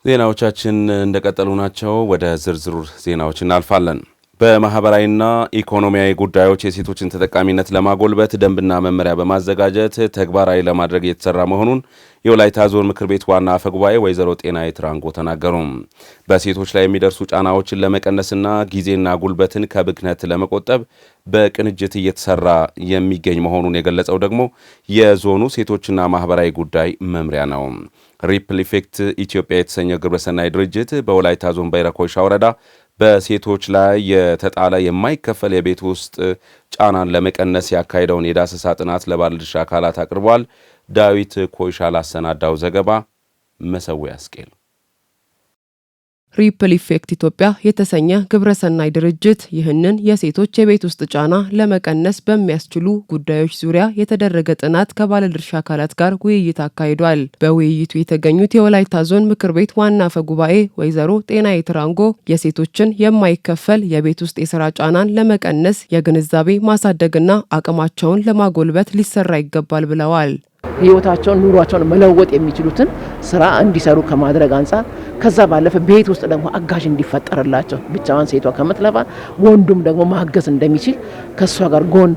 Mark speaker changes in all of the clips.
Speaker 1: ዜናዎቻችን እንደቀጠሉ ናቸው። ወደ ዝርዝሩ ዜናዎች እናልፋለን። በማህበራዊና ኢኮኖሚያዊ ጉዳዮች የሴቶችን ተጠቃሚነት ለማጎልበት ደንብና መመሪያ በማዘጋጀት ተግባራዊ ለማድረግ የተሰራ መሆኑን የወላይታ ዞን ምክር ቤት ዋና አፈ ጉባኤ ወይዘሮ ጤናዬ ትራንጎ ተናገሩ። በሴቶች ላይ የሚደርሱ ጫናዎችን ለመቀነስና ጊዜና ጉልበትን ከብክነት ለመቆጠብ በቅንጅት እየተሰራ የሚገኝ መሆኑን የገለጸው ደግሞ የዞኑ ሴቶችና ማህበራዊ ጉዳይ መምሪያ ነው። ሪፕል ኢፌክት ኢትዮጵያ የተሰኘው ግብረሰናይ ድርጅት በወላይታ ዞን በይራ ኮይሻ ወረዳ በሴቶች ላይ የተጣለ የማይከፈል የቤት ውስጥ ጫናን ለመቀነስ ያካሄደውን የዳሰሳ ጥናት ለባለድርሻ አካላት አቅርቧል። ዳዊት ኮይሻ ላሰናዳው ዘገባ መሰዊያ አስቄል።
Speaker 2: ሪፕል ኢፌክት ኢትዮጵያ የተሰኘ ግብረሰናይ ድርጅት ይህንን የሴቶች የቤት ውስጥ ጫና ለመቀነስ በሚያስችሉ ጉዳዮች ዙሪያ የተደረገ ጥናት ከባለድርሻ አካላት ጋር ውይይት አካሂዷል። በውይይቱ የተገኙት የወላይታ ዞን ምክር ቤት ዋና አፈ ጉባኤ ወይዘሮ ጤናዬ ትራንጎ የሴቶችን የማይከፈል የቤት ውስጥ የስራ ጫናን ለመቀነስ የግንዛቤ ማሳደግና አቅማቸውን ለማጎልበት ሊሰራ ይገባል ብለዋል።
Speaker 3: ህይወታቸውን ኑሯቸውን መለወጥ የሚችሉትን ስራ እንዲሰሩ ከማድረግ አንፃር ከዛ ባለፈ ቤት ውስጥ ደግሞ አጋዥ እንዲፈጠርላቸው ብቻዋን ሴቷ ከምትለፋ ወንዱም ደግሞ ማገዝ እንደሚችል ከሷ ጋር ጎን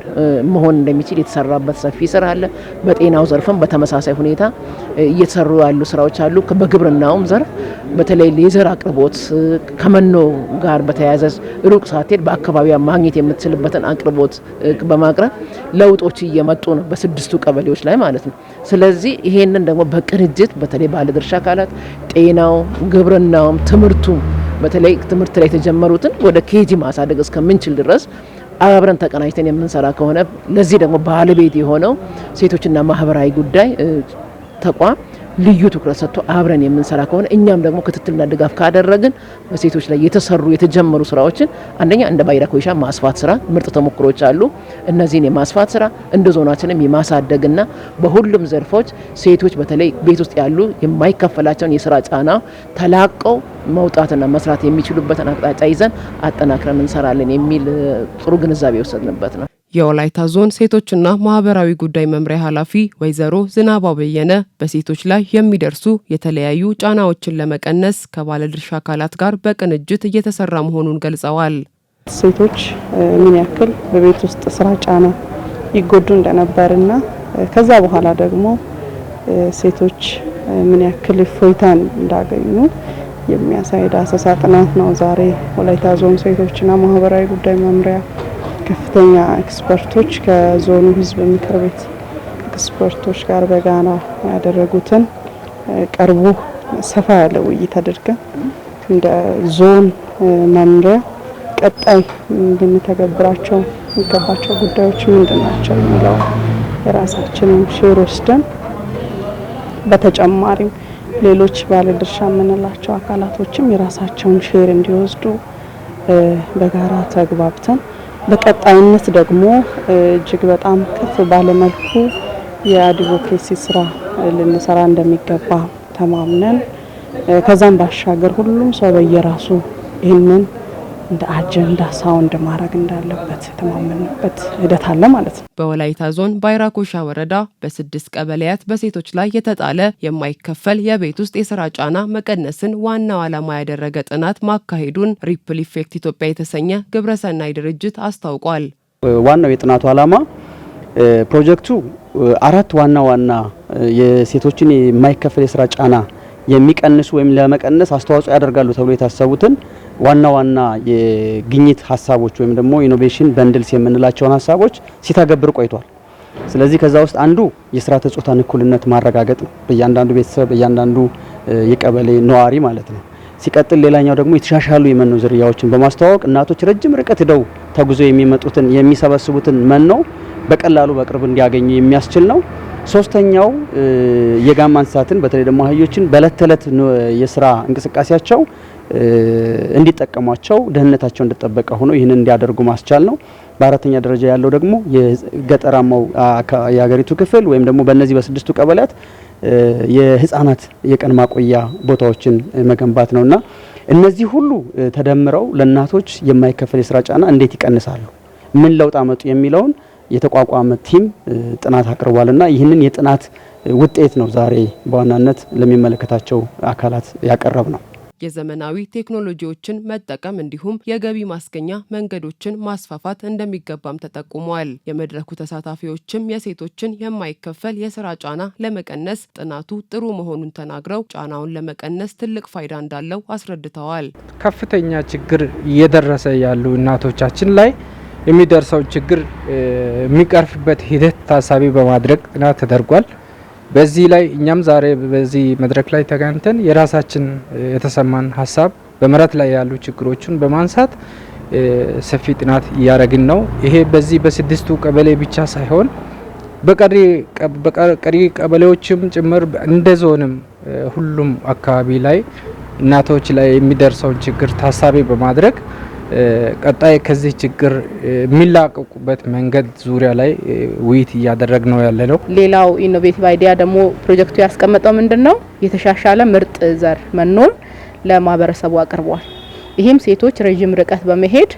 Speaker 3: መሆን እንደሚችል የተሰራበት ሰፊ ስራ አለ። በጤናው ዘርፍም በተመሳሳይ ሁኔታ እየተሰሩ ያሉ ስራዎች አሉ። በግብርናውም ዘርፍ በተለይ ሌዘር አቅርቦት ከመኖ ጋር በተያያዘ ሩቅ ሳትሄድ በአካባቢዋ ማግኘት የምትችልበትን አቅርቦት በማቅረብ ለውጦች እየመጡ ነው፣ በስድስቱ ቀበሌዎች ላይ ማለት ነው። ስለዚህ ይሄንን ደግሞ በቅንጅት በተለይ ባለድርሻ አካላት ጤናው፣ ግብርናውም፣ ትምህርቱም በተለይ ትምህርት ላይ የተጀመሩትን ወደ ኬጂ ማሳደግ እስከምንችል ድረስ አብረን ተቀናጅተን የምንሰራ ከሆነ ለዚህ ደግሞ ባለቤት የሆነው ሴቶችና ማህበራዊ ጉዳይ ተቋም ልዩ ትኩረት ሰጥቶ አብረን የምንሰራ ከሆነ እኛም ደግሞ ክትትልና ድጋፍ ካደረግን በሴቶች ላይ የተጀመሩ ስራዎችን አንደኛ እንደ ባይራ ኮይሻ ማስፋት ስራ ምርጥ ተሞክሮች አሉ። እነዚህን የማስፋት ስራ እንደ ዞናችንም የማሳደግና በሁሉም ዘርፎች ሴቶች በተለይ ቤት ውስጥ ያሉ የማይከፈላቸውን የስራ ጫና ተላቀው መውጣትና መስራት የሚችሉበትን አቅጣጫ ይዘን አጠናክረን እንሰራለን የሚል ጥሩ ግንዛቤ ወሰድንበት ነው።
Speaker 2: የወላይታ ዞን ሴቶችና ማህበራዊ ጉዳይ መምሪያ ኃላፊ ወይዘሮ ዝናባ በየነ በሴቶች ላይ የሚደርሱ የተለያዩ ጫናዎችን ለመቀነስ ከባለድርሻ አካላት ጋር በቅንጅት እየተሰራ መሆኑን ገልጸዋል።
Speaker 4: ሴቶች ምን ያክል በቤት ውስጥ ስራ ጫና ይጎዱ እንደነበርና ከዛ በኋላ ደግሞ ሴቶች ምን ያክል እፎይታን እንዳገኙ የሚያሳይ ዳሰሳ ጥናት ነው ዛሬ ወላይታ ዞን ሴቶችና ማህበራዊ ጉዳይ መምሪያ ከፍተኛ ኤክስፐርቶች ከዞኑ ህዝብ ምክር ቤት ኤክስፐርቶች ጋር በጋራ ያደረጉትን ቀርቦ ሰፋ ያለ ውይይት አድርገን እንደ ዞን መምሪያ ቀጣይ እንድንተገብራቸው የሚገባቸው ጉዳዮች ምንድናቸው የሚለው የራሳችንን ሼር ወስደን በተጨማሪም ሌሎች ባለድርሻ የምንላቸው አካላቶችም የራሳቸውን ሼር እንዲወስዱ በጋራ ተግባብተን በቀጣይነት ደግሞ እጅግ በጣም ከፍ ባለ መልኩ የአድቮኬሲ ስራ ልንሰራ እንደሚገባ ተማምነን ከዛም ባሻገር ሁሉም ሰው በየራሱ ይህንን እንደ አጀንዳ ሳውንድ ማድረግ እንዳለበት ተማምነንበት ሂደት አለ ማለት ነው።
Speaker 2: በወላይታ ዞን ባይራ ኮይሻ ወረዳ በ6 ቀበሌያት በሴቶች ላይ የተጣለ የማይከፈል የቤት ውስጥ የስራ ጫና መቀነስን ዋናው ዓላማ ያደረገ ጥናት ማካሄዱን ሪፕል ኢፌክት ኢትዮጵያ የተሰኘ ግብረሰናይ ድርጅት አስታውቋል።
Speaker 5: ዋናው የጥናቱ ዓላማ ፕሮጀክቱ 4 ዋና የሴቶችን የማይከፈል የስራ ጫና የሚቀንሱ ወይም ለመቀነስ አስተዋጽኦ ያደርጋሉ ተብሎ የታሰቡትን ዋና የግኝት ሀሳቦች ወይም ደግሞ ኢኖቬሽን በንድልስ የምንላቸውን ሀሳቦች ሲተገብር ቆይቷል። ስለዚህ ከዛ ውስጥ አንዱ የስርዓተ ጾታን እኩልነት ማረጋገጥ ነው፣ በእያንዳንዱ ቤተሰብ በእያንዳንዱ የቀበሌ ነዋሪ ማለት ነው። ሲቀጥል ሌላኛው ደግሞ የተሻሻሉ የመኖ ዝርያዎችን በማስተዋወቅ እናቶች ረጅም ርቀት ሄደው ተጉዘው የሚመጡትን የሚሰበስቡትን መኖ በቀላሉ በቅርብ እንዲያገኙ የሚያስችል ነው። ሶስተኛው የጋማ እንስሳትን በተለይ ደግሞ አህዮችን በእለት ተዕለት የስራ እንቅስቃሴያቸው እንዲጠቀሟቸው ደህንነታቸው እንደተጠበቀ ሆኖ ይህንን እንዲያደርጉ ማስቻል ነው። በአራተኛ ደረጃ ያለው ደግሞ የገጠራማው የሀገሪቱ ክፍል ወይም ደግሞ በእነዚህ በ6ቱ ቀበሌያት የህፃናት የቀን ማቆያ ቦታዎችን መገንባት ነውና እነዚህ ሁሉ ተደምረው ለእናቶች የማይከፈል የስራ ጫና እንዴት ይቀንሳሉ፣ ምን ለውጥ አመጡ የሚለውን የተቋቋመ ቲም ጥናት አቅርቧልና ይህንን የጥናት ውጤት ነው ዛሬ በዋናነት ለሚመለከታቸው አካላት ያቀረብ ነው።
Speaker 2: የዘመናዊ ቴክኖሎጂዎችን መጠቀም እንዲሁም የገቢ ማስገኛ መንገዶችን ማስፋፋት እንደሚገባም ተጠቁሟል። የመድረኩ ተሳታፊዎችም የሴቶችን የማይከፈል የስራ ጫና ለመቀነስ ጥናቱ ጥሩ መሆኑን ተናግረው ጫናውን ለመቀነስ ትልቅ ፋይዳ እንዳለው አስረድተዋል።
Speaker 6: ከፍተኛ ችግር እየደረሰ ያሉ እናቶቻችን ላይ የሚደርሰው ችግር የሚቀርፍበት ሂደት ታሳቢ በማድረግ ጥናት ተደርጓል። በዚህ ላይ እኛም ዛሬ በዚህ መድረክ ላይ ተገኝተን የራሳችን የተሰማን ሀሳብ በመሬት ላይ ያሉ ችግሮችን በማንሳት ሰፊ ጥናት እያደረግን ነው። ይሄ በዚህ በስድስቱ ቀበሌ ብቻ ሳይሆን በቀሪ ቀበሌዎችም ጭምር እንደ ዞንም ሁሉም አካባቢ ላይ እናቶች ላይ የሚደርሰውን ችግር ታሳቢ በማድረግ ቀጣይ ከዚህ ችግር የሚላቀቁበት መንገድ ዙሪያ ላይ ውይይት እያደረግ ነው ያለነው።
Speaker 7: ሌላው ኢኖቬቲቭ አይዲያ ደግሞ ፕሮጀክቱ ያስቀመጠው ምንድነው የተሻሻለ ምርጥ ዘር መኖን ለማህበረሰቡ አቅርቧል። ይህም ሴቶች ረጅም ርቀት በመሄድ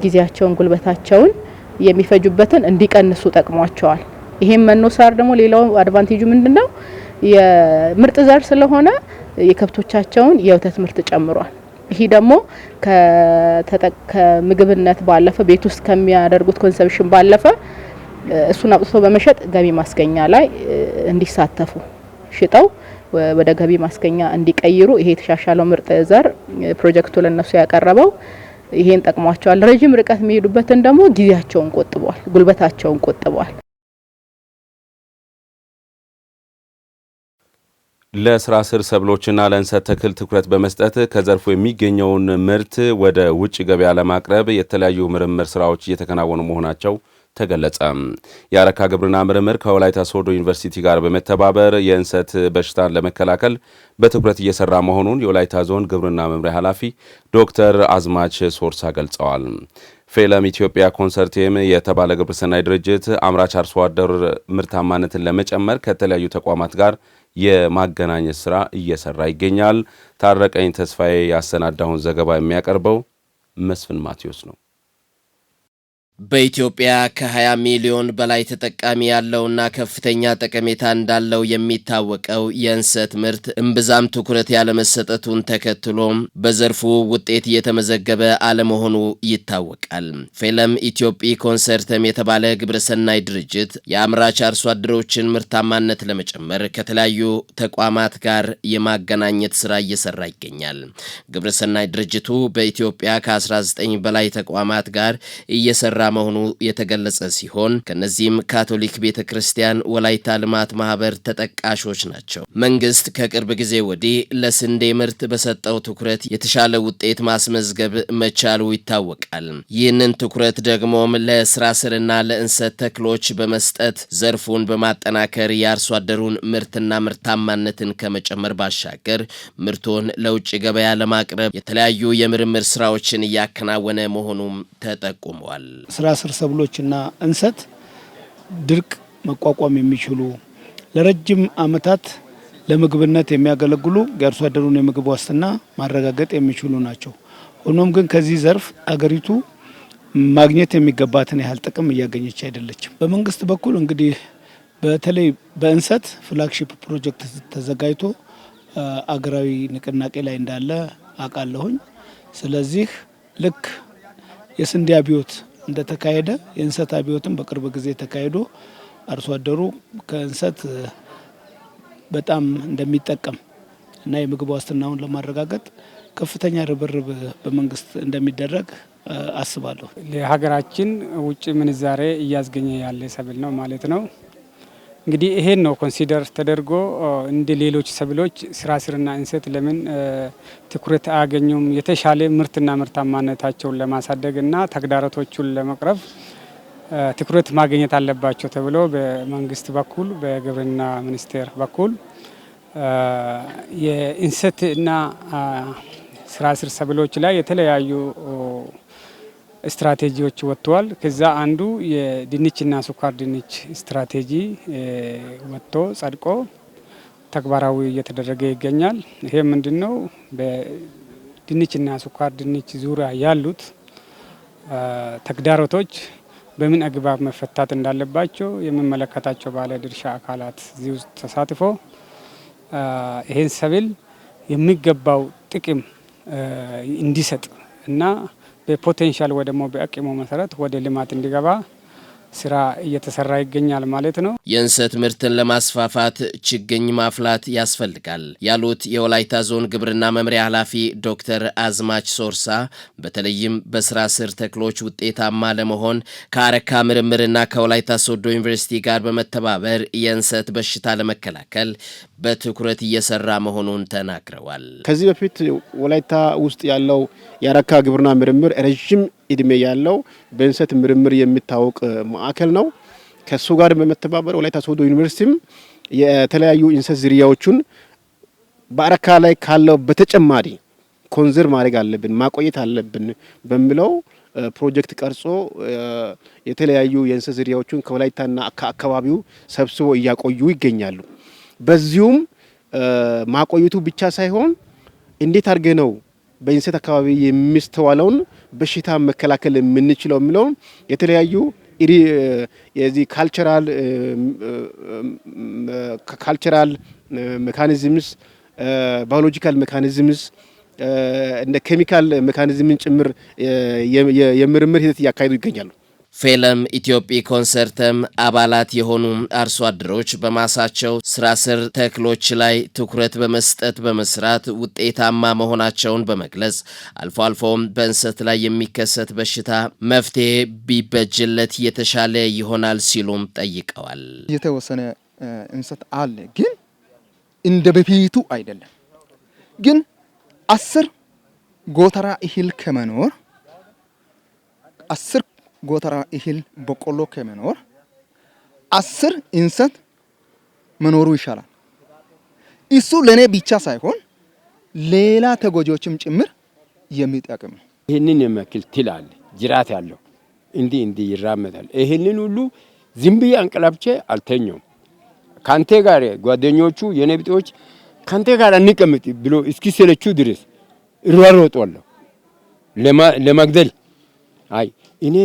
Speaker 7: ጊዜያቸውን ጉልበታቸውን የሚፈጁበትን እንዲቀንሱ ጠቅሟቸዋል። ይሄም መኖ ሳር ደግሞ ሌላው አድቫንቴጁ ምንድነው የምርጥ ዘር ስለሆነ የከብቶቻቸውን የወተት ምርት ጨምሯል። ይሄ ደግሞ ከምግብነት ባለፈ ቤት ውስጥ ከሚያደርጉት ኮንሰምፕሽን ባለፈ እሱን አውጥቶ በመሸጥ ገቢ ማስገኛ ላይ እንዲሳተፉ ሽጠው ወደ ገቢ ማስገኛ እንዲቀይሩ ይሄ የተሻሻለው ምርጥ ዘር ፕሮጀክቱ ለነሱ ያቀረበው ይሄን ጠቅሟቸዋል። ረጅም ርቀት የሚሄዱበትን ደግሞ ጊዜያቸውን ቆጥበዋል፣ ጉልበታቸውን ቆጥበዋል።
Speaker 1: ለስራ ስር ሰብሎችና ለእንሰት ተክል ትኩረት በመስጠት ከዘርፉ የሚገኘውን ምርት ወደ ውጭ ገበያ ለማቅረብ የተለያዩ ምርምር ስራዎች እየተከናወኑ መሆናቸው ተገለጸ። የአረካ ግብርና ምርምር ከወላይታ ሶዶ ዩኒቨርሲቲ ጋር በመተባበር የእንሰት በሽታን ለመከላከል በትኩረት እየሰራ መሆኑን የወላይታ ዞን ግብርና መምሪያ ኃላፊ ዶክተር አዝማች ሶርሳ ገልጸዋል። ፌለም ኢትዮጵያ ኮንሰርቲየም የተባለ ግብረሰናይ ድርጅት አምራች አርሶ አደር ምርታማነትን ለመጨመር ከተለያዩ ተቋማት ጋር የማገናኘት ስራ እየሰራ ይገኛል። ታረቀኝ ተስፋዬ ያሰናዳውን ዘገባ የሚያቀርበው መስፍን ማቴዎስ ነው።
Speaker 8: በኢትዮጵያ ከ20 ሚሊዮን በላይ ተጠቃሚ ያለውና ከፍተኛ ጠቀሜታ እንዳለው የሚታወቀው የእንሰት ምርት እምብዛም ትኩረት ያለመሰጠቱን ተከትሎም በዘርፉ ውጤት እየተመዘገበ አለመሆኑ ይታወቃል። ፌለም ኢትዮጵያ ኮንሰርተም የተባለ ግብረሰናይ ድርጅት የአምራች አርሶ አደሮችን ምርታማነት ለመጨመር ከተለያዩ ተቋማት ጋር የማገናኘት ስራ እየሰራ ይገኛል። ግብረሰናይ ድርጅቱ በኢትዮጵያ ከ19 በላይ ተቋማት ጋር እየሰራ መሆኑ የተገለጸ ሲሆን ከነዚህም ካቶሊክ ቤተክርስቲያን፣ ወላይታ ልማት ማህበር ተጠቃሾች ናቸው። መንግስት ከቅርብ ጊዜ ወዲህ ለስንዴ ምርት በሰጠው ትኩረት የተሻለ ውጤት ማስመዝገብ መቻሉ ይታወቃል። ይህንን ትኩረት ደግሞም ለስራ ስርና ለእንሰት ተክሎች በመስጠት ዘርፉን በማጠናከር የአርሶ አደሩን ምርትና ምርታማነትን ከመጨመር ባሻገር ምርቱን ለውጭ ገበያ ለማቅረብ የተለያዩ የምርምር ስራዎችን እያከናወነ መሆኑም ተጠቁሟል።
Speaker 9: ስራ ስር ሰብሎችና እንሰት ድርቅ መቋቋም የሚችሉ ለረጅም ዓመታት ለምግብነት የሚያገለግሉ የአርሶ አደሩን የምግብ ዋስትና ማረጋገጥ የሚችሉ ናቸው። ሆኖም ግን ከዚህ ዘርፍ አገሪቱ ማግኘት የሚገባትን ያህል ጥቅም እያገኘች አይደለችም። በመንግስት በኩል እንግዲህ በተለይ በእንሰት ፍላግሺፕ ፕሮጀክት ተዘጋጅቶ አገራዊ ንቅናቄ ላይ እንዳለ አውቃለሁኝ። ስለዚህ ልክ የስንዴ አብዮት እንደተካሄደ የእንሰት አብዮትም በቅርብ ጊዜ ተካሂዶ አርሶ አደሩ ከእንሰት በጣም እንደሚጠቀም እና የምግብ ዋስትናውን ለማረጋገጥ ከፍተኛ ርብርብ በመንግስት እንደሚደረግ አስባለሁ።
Speaker 6: ለሀገራችን ውጭ ምንዛሬ እያስገኘ ያለ ሰብል ነው ማለት ነው። እንግዲህ ይሄን ነው ኮንሲደር ተደርጎ እንደ ሌሎች ሰብሎች ስራ ስርና እንሰት ለምን ትኩረት አያገኙም፣ የተሻለ ምርትና ምርታማነታቸውን ለማሳደግ እና ተግዳሮቶቹን ለመቅረፍ ትኩረት ማግኘት አለባቸው ተብሎ በመንግስት በኩል በግብርና ሚኒስቴር በኩል የእንሰት እና ስራ ስር ሰብሎች ላይ የተለያዩ ስትራቴጂዎች ወጥተዋል። ከዛ አንዱ የድንችና ስኳር ድንች ስትራቴጂ ወጥቶ ጸድቆ ተግባራዊ እየተደረገ ይገኛል። ይሄ ምንድነው? በድንችና ስኳር ድንች ዙሪያ ያሉት ተግዳሮቶች በምን አግባብ መፈታት እንዳለባቸው የሚመለከታቸው ባለድርሻ አካላት እዚህ ውስጥ ተሳትፎ ይሄን ሰብል የሚገባው ጥቅም እንዲሰጥ እና በፖቴንሻል ወይ ደግሞ በአቅሙ መሰረት ወደ ልማት እንዲገባ ስራ እየተሰራ ይገኛል ማለት ነው።
Speaker 8: የእንሰት ምርትን ለማስፋፋት ችግኝ ማፍላት ያስፈልጋል ያሉት የወላይታ ዞን ግብርና መምሪያ ኃላፊ ዶክተር አዝማች ሶርሳ በተለይም በስራ ስር ተክሎች ውጤታማ ለመሆን ከአረካ ምርምርና ከወላይታ ሶዶ ዩኒቨርሲቲ ጋር በመተባበር የእንሰት በሽታ ለመከላከል በትኩረት እየሰራ መሆኑን ተናግረዋል።
Speaker 10: ከዚህ በፊት ወላይታ ውስጥ ያለው የአረካ ግብርና ምርምር ረጅም እድሜ ያለው በእንሰት ምርምር የሚታወቅ ማዕከል ነው። ከሱ ጋር በመተባበር ወላይታ ሶዶ ዩኒቨርሲቲም የተለያዩ እንሰት ዝርያዎችን በአረካ ላይ ካለው በተጨማሪ ኮንዘርቭ ማድረግ አለብን፣ ማቆየት አለብን በሚለው ፕሮጀክት ቀርጾ የተለያዩ የእንሰት ዝርያዎችን ከወላይታና ከአካባቢው ሰብስቦ እያቆዩ ይገኛሉ። በዚሁም ማቆየቱ ብቻ ሳይሆን እንዴት አድርገ ነው በእንሰት አካባቢ የሚስተዋለውን በሽታ መከላከል የምንችለው የሚለው የተለያዩ የዚህ ካልቸራል ሜካኒዝምስ ባዮሎጂካል ሜካኒዝምስ እንደ ኬሚካል ሜካኒዝምን ጭምር የምርምር ሂደት እያካሄዱ ይገኛሉ።
Speaker 8: ፌለም ኢትዮጵያ ኮንሰርተም አባላት የሆኑ አርሶ አደሮች በማሳቸው ስራ ስር ተክሎች ላይ ትኩረት በመስጠት በመስራት ውጤታማ መሆናቸውን በመግለጽ አልፎ አልፎም በእንሰት ላይ የሚከሰት በሽታ መፍትሄ ቢበጅለት የተሻለ ይሆናል ሲሉም ጠይቀዋል።
Speaker 11: የተወሰነ እንሰት አለ፣ ግን እንደ በፊቱ አይደለም። ግን 10 ጎተራ እህል ከመኖር 10 ጎተራ እህል በቆሎ ከመኖር 10 እንሰት መኖሩ ይሻላል። እሱ ለኔ ብቻ ሳይሆን ሌላ ተጎጂዎችም ጭምር የሚጠቅም ነው።
Speaker 12: ይህንን የሚያክል ትል አለ፣ ጅራት ያለው እንዲህ ይራመዳል። ይህንን ሁሉ ዝም ብዬ አንቀላብቼ አልተኛውም። ካንተ ጋር ጓደኞቹ የነብጤዎች ካንተ ጋር እንቀመጥ ብሎ እስኪ ሰለቹ ድረስ እሯሯጣለሁ ለማግደል። አይ እኔ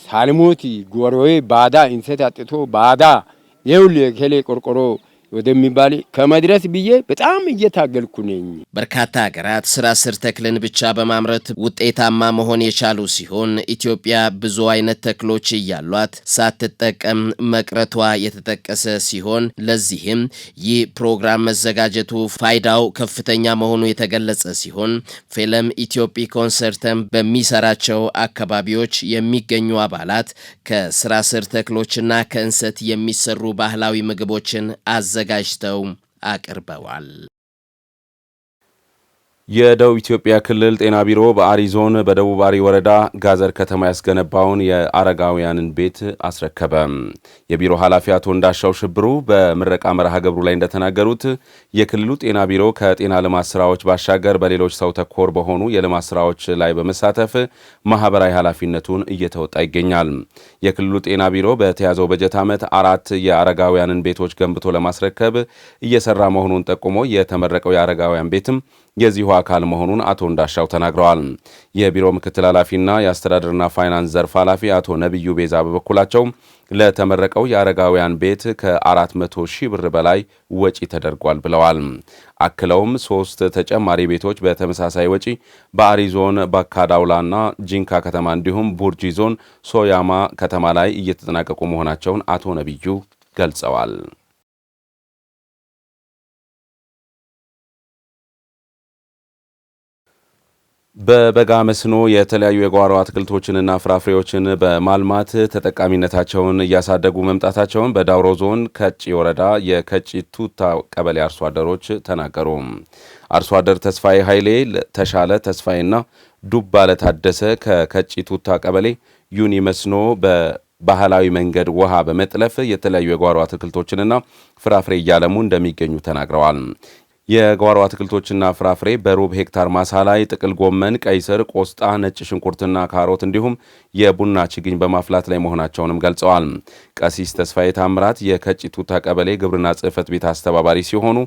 Speaker 12: ሳልሞት ጎሮዬ ባዳ እንሰት አጥቶ ባዳ የውል ከሌ ቆርቆሮ ወደሚባል ከመድረስ ብዬ በጣም እየታገልኩ ነኝ።
Speaker 8: በርካታ ሀገራት ስራ ስር ተክልን ብቻ በማምረት ውጤታማ መሆን የቻሉ ሲሆን ኢትዮጵያ ብዙ አይነት ተክሎች እያሏት ሳትጠቀም መቅረቷ የተጠቀሰ ሲሆን ለዚህም ይህ ፕሮግራም መዘጋጀቱ ፋይዳው ከፍተኛ መሆኑ የተገለጸ ሲሆን ፌለም ኢትዮጵያ ኮንሰርተም በሚሰራቸው አካባቢዎች የሚገኙ አባላት ከስራ ስር ተክሎችና ከእንሰት የሚሰሩ ባህላዊ ምግቦችን አዘጋጅተው አቅርበዋል።
Speaker 1: የደቡብ ኢትዮጵያ ክልል ጤና ቢሮ በአሪ ዞን በደቡብ አሪ ወረዳ ጋዘር ከተማ ያስገነባውን የአረጋውያንን ቤት አስረከበ። የቢሮ ኃላፊ አቶ እንዳሻው ሽብሩ በምረቃ መርሃ ግብሩ ላይ እንደተናገሩት የክልሉ ጤና ቢሮ ከጤና ልማት ስራዎች ባሻገር በሌሎች ሰው ተኮር በሆኑ የልማት ስራዎች ላይ በመሳተፍ ማህበራዊ ኃላፊነቱን እየተወጣ ይገኛል። የክልሉ ጤና ቢሮ በተያዘው በጀት ዓመት 4 የአረጋውያንን ቤቶች ገንብቶ ለማስረከብ እየሰራ መሆኑን ጠቁሞ የተመረቀው የአረጋውያን ቤትም የዚሁ አካል መሆኑን አቶ እንዳሻው ተናግረዋል። የቢሮ ምክትል ኃላፊና የአስተዳደርና ፋይናንስ ዘርፍ ኃላፊ አቶ ነብዩ ቤዛ በበኩላቸው ለተመረቀው የአረጋውያን ቤት ከ400 ሺህ ብር በላይ ወጪ ተደርጓል ብለዋል። አክለውም 3 ተጨማሪ ቤቶች በተመሳሳይ ወጪ በአሪ ዞን ባካዳውላና ጂንካ ከተማ እንዲሁም ቡርጂ ዞን ሶያማ ከተማ ላይ እየተጠናቀቁ መሆናቸውን አቶ ነብዩ ገልጸዋል። በበጋ መስኖ የተለያዩ የጓሮ አትክልቶችንና ፍራፍሬዎችን በማልማት ተጠቃሚነታቸውን እያሳደጉ መምጣታቸውን በዳውሮ ዞን ከጪ ወረዳ የከጪ ቱታ ቀበሌ አርሶ አደሮች ተናገሩ። አርሶ አደር ተስፋዬ ኃይሌ፣ ተሻለ ተስፋዬና ዱባለ ታደሰ ከከጪ ቱታ ቀበሌ ዩኒ መስኖ በባህላዊ መንገድ ውሃ በመጥለፍ የተለያዩ የጓሮ አትክልቶችንና ፍራፍሬ እያለሙ እንደሚገኙ ተናግረዋል። የጓሮ አትክልቶችና ፍራፍሬ በሩብ ሄክታር ማሳ ላይ ጥቅል ጎመን፣ ቀይ ስር፣ ቆስጣ፣ ነጭ ሽንኩርትና ካሮት እንዲሁም የቡና ችግኝ በማፍላት ላይ መሆናቸውንም ገልጸዋል። ቀሲስ ተስፋዬ ታምራት የከጪ ቱታ ቀበሌ ግብርና ጽሕፈት ቤት አስተባባሪ ሲሆኑ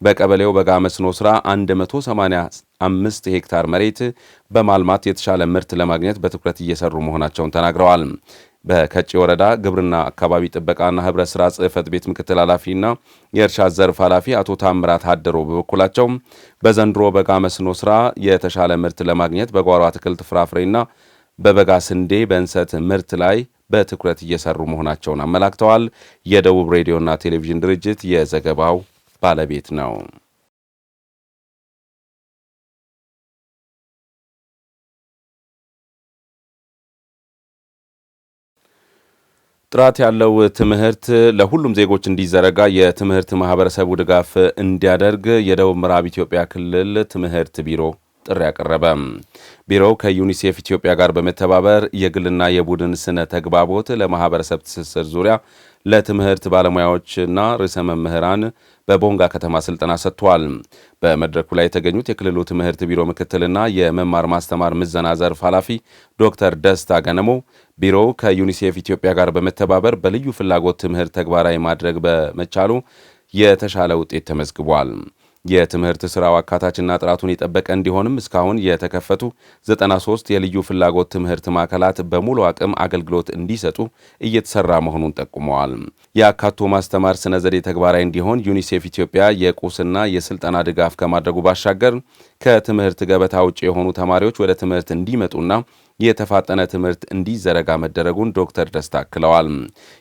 Speaker 1: በቀበሌው በጋ መስኖ ስራ 185 ሄክታር መሬት በማልማት የተሻለ ምርት ለማግኘት በትኩረት እየሰሩ መሆናቸውን ተናግረዋል። በከጪ ወረዳ ግብርና አካባቢ ጥበቃና ህብረት ስራ ጽህፈት ቤት ምክትል ኃላፊና የእርሻ ዘርፍ ኃላፊ አቶ ታምራት ሀደሮ በበኩላቸው በዘንድሮ በጋ መስኖ ስራ የተሻለ ምርት ለማግኘት በጓሮ አትክልት ፍራፍሬና በበጋ ስንዴ በእንሰት ምርት ላይ በትኩረት እየሰሩ መሆናቸውን አመላክተዋል። የደቡብ ሬዲዮና ቴሌቪዥን ድርጅት የዘገባው ባለቤት ነው። ጥራት ያለው ትምህርት ለሁሉም ዜጎች እንዲዘረጋ የትምህርት ማህበረሰቡ ድጋፍ እንዲያደርግ የደቡብ ምዕራብ ኢትዮጵያ ክልል ትምህርት ቢሮ ጥሪ ያቀረበ። ቢሮው ከዩኒሴፍ ኢትዮጵያ ጋር በመተባበር የግልና የቡድን ስነ ተግባቦት ለማህበረሰብ ትስስር ዙሪያ ለትምህርት ባለሙያዎችና ርዕሰ መምህራን በቦንጋ ከተማ ስልጠና ሰጥቷል። በመድረኩ ላይ የተገኙት የክልሉ ትምህርት ቢሮ ምክትልና የመማር ማስተማር ምዘና ዘርፍ ኃላፊ ዶክተር ደስታ ገነሞ ቢሮው ከዩኒሴፍ ኢትዮጵያ ጋር በመተባበር በልዩ ፍላጎት ትምህርት ተግባራዊ ማድረግ በመቻሉ የተሻለ ውጤት ተመዝግቧል። የትምህርት ስራው አካታችና ጥራቱን የጠበቀ እንዲሆንም እስካሁን የተከፈቱ 93 የልዩ ፍላጎት ትምህርት ማዕከላት በሙሉ አቅም አገልግሎት እንዲሰጡ እየተሰራ መሆኑን ጠቁመዋል። የአካቶ ማስተማር ስነ ዘዴ ተግባራዊ እንዲሆን ዩኒሴፍ ኢትዮጵያ የቁስና የስልጠና ድጋፍ ከማድረጉ ባሻገር ከትምህርት ገበታ ውጭ የሆኑ ተማሪዎች ወደ ትምህርት እንዲመጡና የተፋጠነ ትምህርት እንዲዘረጋ መደረጉን ዶክተር ደስታ አክለዋል።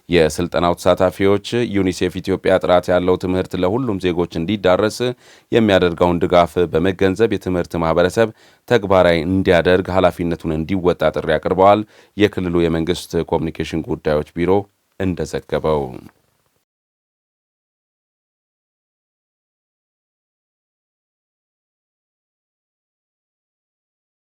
Speaker 1: የስልጠናው ተሳታፊዎች ዩኒሴፍ ኢትዮጵያ ጥራት ያለው ትምህርት ለሁሉም ዜጎች እንዲዳረስ የሚያደርገውን ድጋፍ በመገንዘብ የትምህርት ማህበረሰብ ተግባራዊ እንዲያደርግ ኃላፊነቱን እንዲወጣ ጥሪ አቅርበዋል። የክልሉ የመንግስት ኮሚኒኬሽን ጉዳዮች ቢሮ እንደዘገበው